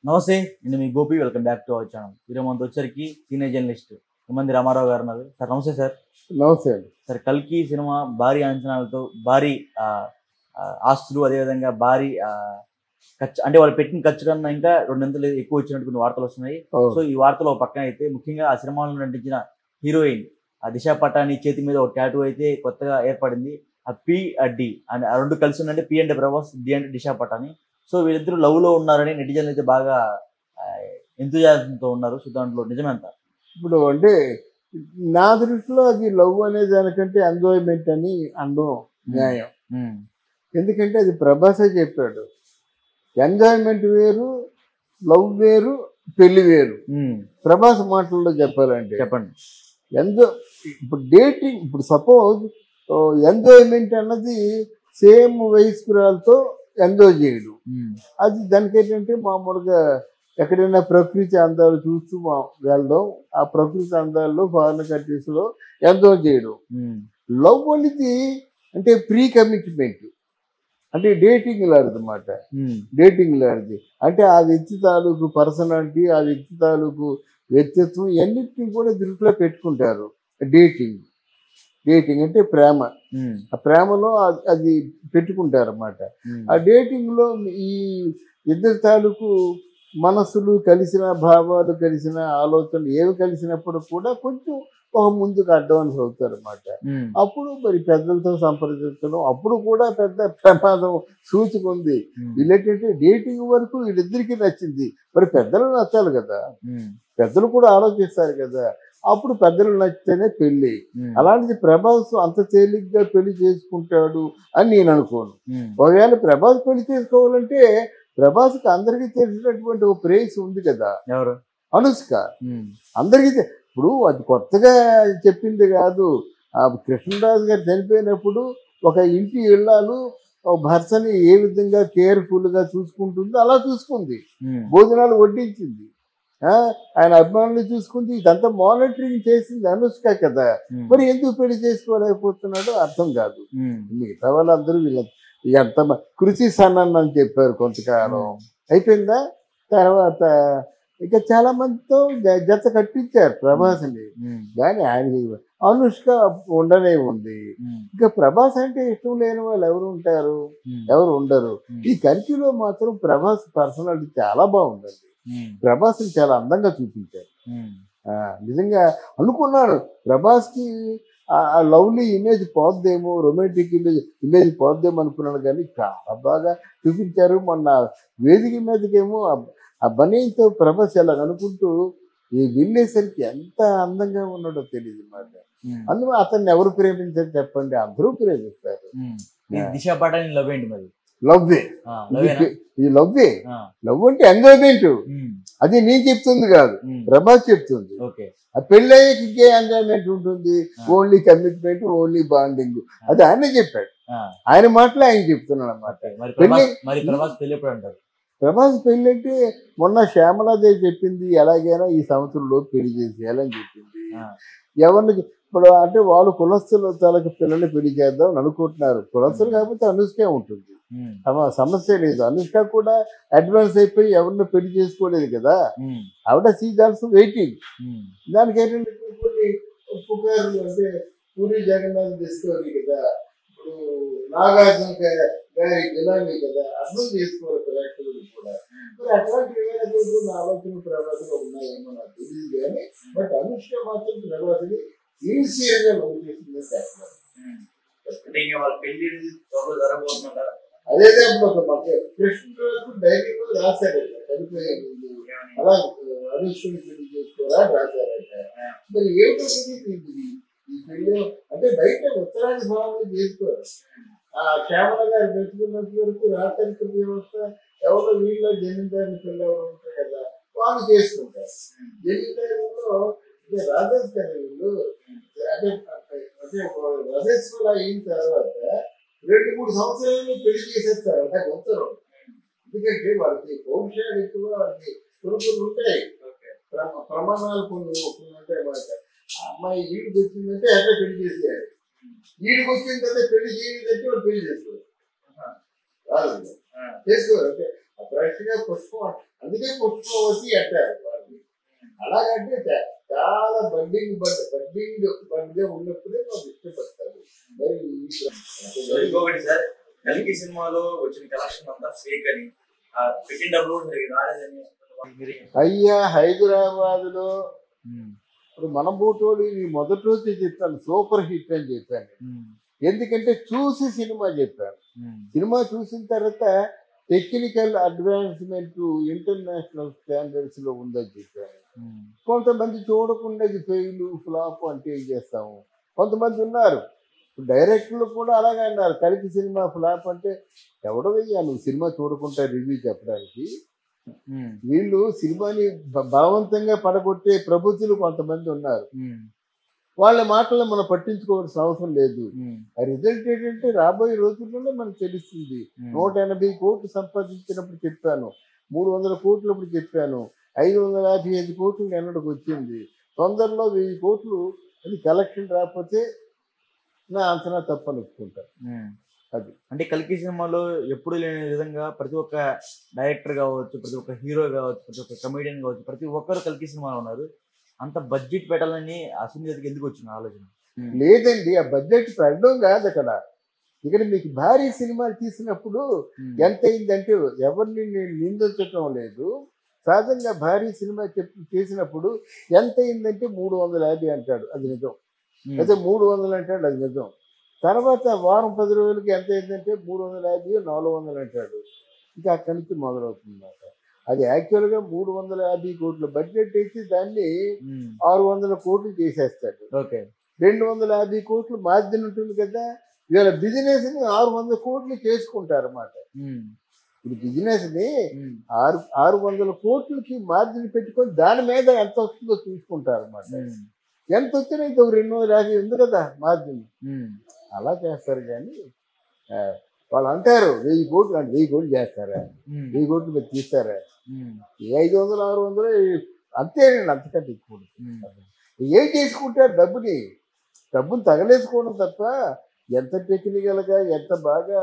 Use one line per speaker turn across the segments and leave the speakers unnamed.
నమస్తే, నేను మీ Gopi. Welcome back to our channel. ఈరోజు మనతో వచ్చరికి సీనియర్ జర్నలిస్ట్ మంది రామారావు గారు ఉన్నారు. సార్ నమస్తే. సార్
నమస్తే అండి.
సార్, కల్కి సినిమా భారీ అంచనాలతో భారీ ఆస్తులు, అదేవిధంగా భారీ ఖర్చు, అంటే వాళ్ళు పెట్టిన ఖర్చు కన్నా ఇంకా 2 ఎక్కువ వచ్చినట్టు కొన్ని వార్తలు వస్తున్నాయి. సో ఈ వార్తలో పక్కన అయితే ముఖ్యంగా ఆ సినిమాలో నటించిన హీరోయిన్ దిశా పటాని చేతి మీద ఒక టాటూ అయితే కొత్తగా ఏర్పడింది. ఆ పి డి అని ఆ రెండు కలిసి ఉందంటే పి అంటే ప్రభాస్, డి అంటే దిశా పటాని. సో వీళ్ళిద్దరు లవ్ లో ఉన్నారని నెటిజన్లు అయితే బాగా ఎంతూజియాజంతో ఉన్నారు. సో దాంట్లో నిజమేంత?
ఇప్పుడు అంటే నా దృష్టిలో అది లవ్ అనే దానికంటే ఎంజాయ్మెంట్ అని అనడం న్యాయం. ఎందుకంటే అది ప్రభాసే చెప్పాడు. ఎంజాయ్మెంట్ వేరు, లవ్ వేరు, పెళ్లి వేరు. ప్రభాస్ మాటల్లో చెప్పాలంటే
చెప్పండి.
ఇప్పుడు డేటింగ్, ఇప్పుడు సపోజ్ ఎంజాయ్మెంట్ అన్నది సేమ్ వయస్కురాలతో ఎంజాయ్ చేయడం. అది దానికి ఏంటంటే మామూలుగా ఎక్కడైనా ప్రకృతి అందాలు చూస్తూ వెళ్ళడం, ఆ ప్రకృతి అందాల్లో ఫారిన్ కంట్రీస్లో ఎంజాయ్ చేయడం. లవ్ అనేది అంటే ప్రీ కమిట్మెంట్, అంటే డేటింగ్ లాంటిదన్నమాట. డేటింగ్ లాంటిది అంటే ఆ వ్యక్తి తాలూకు పర్సనాలిటీ, ఆ వ్యక్తి తాలూకు వ్యక్తిత్వం ఇవన్నిటిని కూడా దృష్టిలో పెట్టుకుంటారు. డేటింగ్ అంటే ప్రేమ. ఆ ప్రేమలో అది పెట్టుకుంటారన్నమాట. ఆ డేటింగ్లో ఈ ఇద్దరు తాలూకు మనస్సులు కలిసిన, భావాలు కలిసిన, ఆలోచనలు ఏవి కలిసినప్పుడు కూడా కొంచెం ఒక ముందుకు అడ్వాన్స్ అవుతారన్నమాట. అప్పుడు మరి పెద్దలతో సంప్రదించడం, అప్పుడు కూడా పెద్ద ప్రమాదం సూచిక ఉంది. వీళ్ళేంటంటే డేటింగ్ వరకు వీళ్ళిద్దరికీ నచ్చింది, మరి పెద్దలు నచ్చాలి కదా, పెద్దలు కూడా ఆలోచిస్తారు కదా. అప్పుడు పెద్దలు నచ్చితేనే పెళ్ళి. అలాంటిది ప్రభాస్ అంత తేలిగ్గా పెళ్లి చేసుకుంటాడు అని నేను అనుకోను. ఒకవేళ ప్రభాస్ పెళ్లి చేసుకోవాలంటే ప్రభాస్కి అందరికీ తెలిసినటువంటి ఒక ప్రేయస్ ఉంది కదా,
ఎవరు?
అనుష్క. అందరికీ ఇప్పుడు అది కొత్తగా చెప్పింది కాదు. ఆ కృష్ణరాజు గారు చనిపోయినప్పుడు ఒక ఇంటి ఇళ్ళాలు భర్తని ఏ విధంగా కేర్ఫుల్గా చూసుకుంటుందో అలా చూసుకుంది, భోజనాలు వడ్డించింది, ఆయన అభిమానులు చూసుకుంది. ఇదంతా మానిటరింగ్ చేసింది అనుష్క కదా. మరి ఎందుకు పెళ్లి చేసుకోలేకపోతున్నాడో అర్థం కాదు. మిగతా వాళ్ళందరూ ఎంత కృషి సన్నన్ అని చెప్పారు, కొంతకాలం అయిపోయిందా. తర్వాత ఇక చాలా మందితో జత కట్టించారు ప్రభాస్ని, కానీ ఆయన అనుష్క ఉండనే ఉంది. ఇంకా ప్రభాస్ అంటే ఇష్టం లేని వాళ్ళు ఎవరు ఉంటారు? ఎవరు ఉండరు. ఈ కల్కిలో మాత్రం ప్రభాస్ పర్సనాలిటీ చాలా బాగుందండి. ప్రభాస్ని చాలా అందంగా చూపించారు. నిజంగా అనుకున్నాను ప్రభాస్కి ఆ లవ్లీ ఇమేజ్ పోద్దేమో, రొమాంటిక్ ఇమేజ్ పోద్దేమో అనుకున్నాను, కానీ చాలా బాగా చూపించారు. మొన్న వేదిక మీదకేమో ఆ బనీతో ప్రభాస్ ఎలా అనుకుంటూ ఈ వెళ్ళేసరికి ఎంత అందంగా ఉన్నాడో తెలియదు మాట. అందులో అతన్ని ఎవరు ప్రేమించారు చెప్పండి? అందరూ ప్రేమిస్తారు.
దిశా పటాని లవ్ ఏంటి మరి?
లవ్వే, ఈ లవ్వే. లవ్ అంటే ఎంజాయ్మెంట్. అది నేను చెప్తుంది కాదు, ప్రభాస్ చెప్తుంది. ఆ పెళ్ళయ్యాక ఇంకే ఎంజాయ్మెంట్ ఉంటుంది? Only commitment, only bonding. అది ఆయనే చెప్పాడు, ఆయన మాటలే ఆయన చెప్తున్నాడు అన్నమాట. ప్రభాస్ పెళ్ళి అంటే మొన్న శ్యామలాదేవి చెప్పింది, ఎలాగైనా ఈ సంవత్సరంలో పెళ్లి చేసేయాలని చెప్పింది. ఎవరిని ఇప్పుడు అంటే వాళ్ళు కులస్తుల తలకి పిల్లల్ని పెళ్లి చేద్దాం అనుకుంటున్నారు. కులస్తులు కాకపోతే అనుష్కే ఉంటుంది, సమస్య లేదు. అనుష్క కూడా అడ్వాన్స్ అయిపోయి ఎవరిని పెళ్లి చేసుకోలేదు కదా. ఆవిడ సీజ్ ఆల్సో వెయిటింగ్. దానికి ఏంటంటే పుకార్లు అంటే పూరి జగన్నాథ్ తీసుకోవాలి కదా, ఇప్పుడు నాగార్జున గారి గిలామీ కదా, అర్థం చేసుకోవాలి ప్రేక్షకులు కూడా. మరి అట్లాంటి ఏమైనా ఆలోచన ప్రభావితం ఉన్నాయేమో నాకు తెలియదు, కానీ బట్ అనుష్క మాత్రం ప్రభావితం ఈజీగా లవ్ చేసిందని చెప్పారు. అదే కృష్ణరాజు డైరీలో రాశారట, చనిపోయే ముందు అలా అనుష్కని పెళ్లి చేసుకోరా రాశారట. మరి ఏంటంటే ఈ పెళ్లి అంటే బయట ఉత్తరాది భావంలో చేసుకోరు. ఆ శ్యామల గారు పెట్టుకున్నంత వరకు రాచరిక వ్యవస్థ ఎవరో వీళ్ళ జమీందారుని పిల్లలు ఎవరు ఉంటారు కదా, వాళ్ళు చేసుకుంటారు. జమీందారులో రాజేష్ గారు వీళ్ళు అంటే రజస్వల అయిన తర్వాత 2-3 సంవత్సరాలు పెళ్లి చేసేస్తారు అంటే ఉత్తరం. ఎందుకంటే వాళ్ళకి పౌరుషాలు ఎక్కువ, వాళ్ళకి కొనుక్కులు ఉంటాయి, ప్రమాణాలు కొన్ని ఉంటాయి మాట. అమ్మాయి ఈడికి వచ్చిందంటే అట్లా పెళ్లి చేసేయాలి, ఈడికి వచ్చిన తర్వాత పెళ్లి చేయలేదంటే వాళ్ళు పెళ్లి చేసుకోరు, రాదు చేసుకోరు. అంటే ఫ్రెష్ గా పుష్పం, అందుకే పుష్పవతి అంటారు వాటిని. అలాగంటే చాలా బడ్గా ఉన్నప్పుడే వాళ్ళు ఇష్టపడతారు. మరి
ఇంకొకటి సార్, కల్కి సినిమాలో వచ్చిన కలెక్షన్ అంతా ఫేక్ అని, పెట్టిన డబ్బులు కూడా సరిగ్గా రాలేదని
అయ్యా, హైదరాబాద్ లో ఇప్పుడు మనం బూటోడు మొదటి రోజు చెప్పాను సూపర్ హిట్ అని చెప్పాను. ఎందుకంటే చూసి సినిమా చెప్పాను. సినిమా చూసిన తర్వాత టెక్నికల్ అడ్వాన్స్మెంట్ ఇంటర్నేషనల్ స్టాండర్డ్స్ లో ఉందని చెప్పాను. కొంతమంది చూడకుండా ఇది ఫెయిల్ ఫ్లాప్ అంటే ఏం చేస్తాము. కొంతమంది ఉన్నారు డైరెక్టర్లు కూడా అలాగే అన్నారు, కలిపి సినిమా ఫ్లాప్ అంటే ఎవడో వెయ్యా నువ్వు సినిమా చూడకుండా రివ్యూ చెప్పడానికి. వీళ్ళు సినిమాని బలవంతంగా పడగొట్టే ప్రభుత్వులు కొంతమంది ఉన్నారు. వాళ్ళ మాటలను మనం పట్టించుకోవాల్సిన అవసరం లేదు. ఆ రిజల్ట్ ఏంటంటే రాబోయే రోజుల్లోనే మనకు తెలుస్తుంది. 180 కోట్లు సంపాదించినప్పుడు చెప్పాను, 300 కోట్లు అప్పుడు చెప్పాను, 555 కోట్లు ఎన్నడకు వచ్చింది. తొందరలో 1000 కోట్లు అది కలెక్షన్ రాకపోతే నా అంచనా తప్పని ఒప్పుకుంటాను. అది
అంటే కల్కి సినిమాలో ఎప్పుడు లేని విధంగా ప్రతి ఒక్క డైరెక్టర్ కావచ్చు, ప్రతి ఒక్క హీరో కావచ్చు, ప్రతి ఒక్క కమెడియన్ కావచ్చు, ప్రతి ఒక్కరు కల్కి సినిమాలో ఉన్నారు. అంత బడ్జెట్ పెట్టాలని అసలు ఎందుకు వచ్చిన ఆలోచన?
లేదండి, ఆ బడ్జెట్ పెట్టడం కాదు అక్కడ. ఇక్కడ మీకు భారీ సినిమాలు తీసినప్పుడు ఎంత అయిందంటే ఎవరిని నేను నిందించటం లేదు. సహజంగా భారీ సినిమా చేసినప్పుడు ఎంత అయిందంటే 350 అంటాడు, అది నిజం. అయితే 300 అంటాడు, అది నిజం. తర్వాత వారం 10 రోజులకి ఎంత అయిందంటే 350 400 అంటాడు. ఇంకా అక్కడి నుంచి మొదలవుతుందన్నమాట. అది యాక్చువల్గా 350 కోట్ల బడ్జెట్ వేసి దాన్ని 600 కోట్లు చేసేస్తాడు. 250 కోట్లు మార్జిన్ ఉంటుంది కదా. ఇవాళ బిజినెస్ ని 600 కోట్లు చేసుకుంటారు అన్నమాట. ఇప్పుడు బిజినెస్ ని 600 కోట్లకి మార్జిన్ పెట్టుకొని దాని మీద ఎంత వస్తుందో చూసుకుంటారు అన్నమాట. ఎంత వచ్చినా ఇంకొక 250 ఉంది కదా మార్జిన్, అలా చేస్తారు. కానీ వాళ్ళు అంటారు 1000 కోట్లు అంటే 1000 కోట్లు చేస్తారా, 1000 కోట్లు మీరు తీస్తారా, 500 600 అంతేనండి, అంతకంటే ఎక్కువ. ఏం చేసుకుంటారు డబ్బుని తగలేసుకోవడం తప్ప. ఎంత టెక్నికల్గా ఎంత బాగా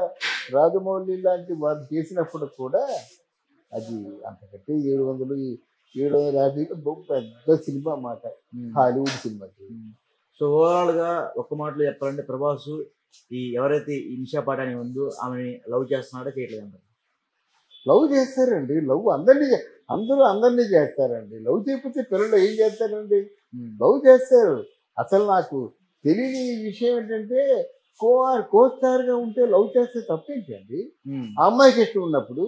రాజమౌళి లాంటి వాళ్ళు చేసినప్పుడు కూడా అది అంతకంటే 750 పెద్ద సినిమా అన్నమాట, హాలీవుడ్ సినిమా.
సో ఓవరాల్ గా ఒక్క మాటలో చెప్పాలంటే ప్రభాస్ ఎవరైతే ఈ నిషా పాటాని ఉందో ఆమెని లవ్ చేస్తున్నాడో చేయట్లేదు అంటారు?
లవ్ చేస్తారండి, లవ్ అందరినీ చేస్తారండి. లవ్ చేయకపోతే పిల్లలు ఏం చేస్తారండి, లవ్ చేస్తారు. అసలు నాకు తెలియని విషయం ఏంటంటే కో స్టార్ గా ఉంటే లవ్ చేస్తే తప్పేంటండి. ఆ అమ్మాయికి ఇష్టం ఉన్నప్పుడు,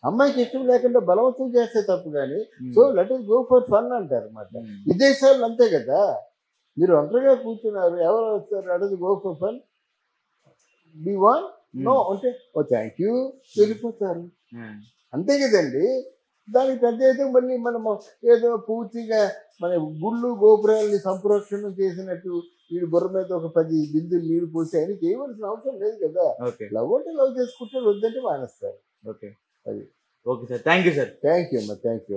అమ్మాయికి ఇష్టం లేకుండా బలవంతం చేస్తే తప్పు. కానీ so let us go for fun అంటారు అన్నమాట. విదేశాలు అంతే కదా, మీరు ఒంటరిగా కూర్చున్నారు, ఎవరు వస్తారు, let us go for fun, be one no అంటే ఓ థ్యాంక్ యూ వెళ్ళిపోతారు, అంతే కదండి. దానికి పెద్ద అయితే మళ్ళీ మనము ఏదో పూర్తిగా మన గుళ్ళు గోపురాలని సంరక్షణ చేసినట్టు వీడి బుర్ర మీద ఒక 10 బిందులు నీరు పోసి ఆయన చేయవలసిన అవసరం లేదు కదా. లవ్ అంటే లవ్ చేసుకుంటారు, వద్దంటే మానేస్తారు.
Okay sir, thank you sir.
Thank you అమ్మా, థ్యాంక్ యూ.